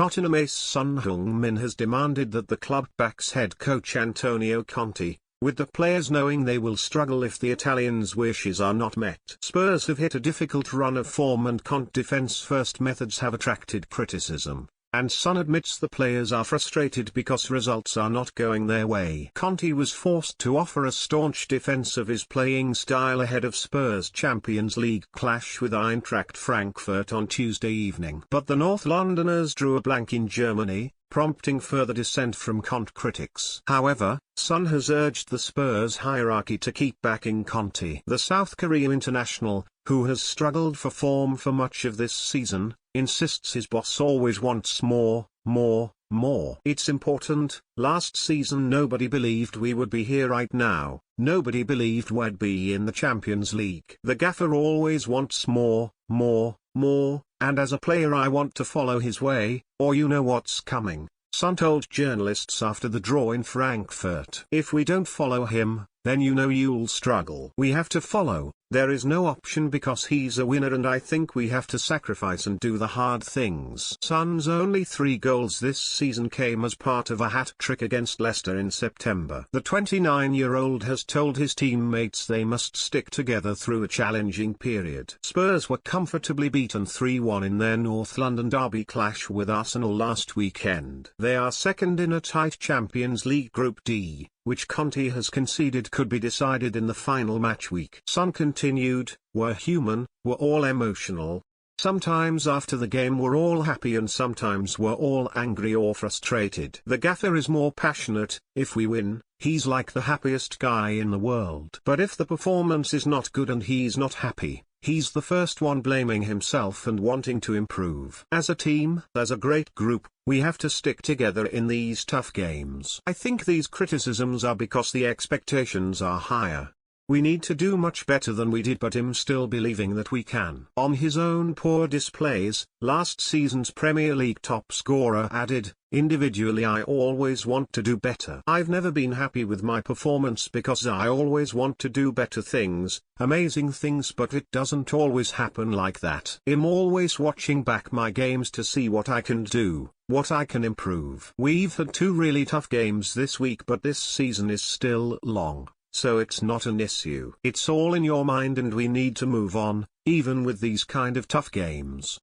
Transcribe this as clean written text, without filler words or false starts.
Tottenham ace Son Heung-min has demanded that the club backs head coach Antonio Conte, with the players knowing they will struggle if the Italians' wishes are not met. Spurs have hit a difficult run of form and Conte defence-first methods have attracted criticism, and Son admits the players are frustrated because results are not going their way. Conte was forced to offer a staunch defence of his playing style ahead of Spurs' Champions League clash with Eintracht Frankfurt on Tuesday evening. But the North Londoners drew a blank in Germany, prompting further dissent from Conte critics. However, Son has urged the Spurs hierarchy to keep backing Conte. The South Korean international, who has struggled for form for much of this season, insists his boss always wants more. It's important. Last season nobody believed we would be here right now. Nobody believed we'd be in the Champions League. The gaffer always wants more, and as a player I want to follow his way, or you know what's coming, Son told journalists after the draw in Frankfurt. If we don't follow him, then you know you'll struggle. We have to follow, there is no option because he's a winner and I think we have to sacrifice and do the hard things. Son's only 3 goals this season came as part of a hat-trick against Leicester in September. The 29-year-old has told his teammates they must stick together through a challenging period. Spurs were comfortably beaten 3-1 in their North London derby clash with Arsenal last weekend. They are second in a tight Champions League Group D, which Conte has conceded could be decided in the final match week. Son continued, "We're human, we're all emotional. Sometimes after the game we're all happy and sometimes we're all angry or frustrated. The gaffer is more passionate. If we win, he's like the happiest guy in the world. But if the performance is not good and he's not happy, he's the first one blaming himself and wanting to improve. As a team, as a great group, we have to stick together in these tough games. I think these criticisms are because the expectations are higher. We need to do much better than we did, but I'm still believing that we can." On his own poor displays, last season's Premier League top scorer added, "Individually I always want to do better. I've never been happy with my performance because I always want to do better things, amazing things, but it doesn't always happen like that. I'm always watching back my games to see what I can do, what I can improve. We've had 2 really tough games this week, but this season is still long. So it's not an issue. It's all in your mind and we need to move on, even with these kind of tough games."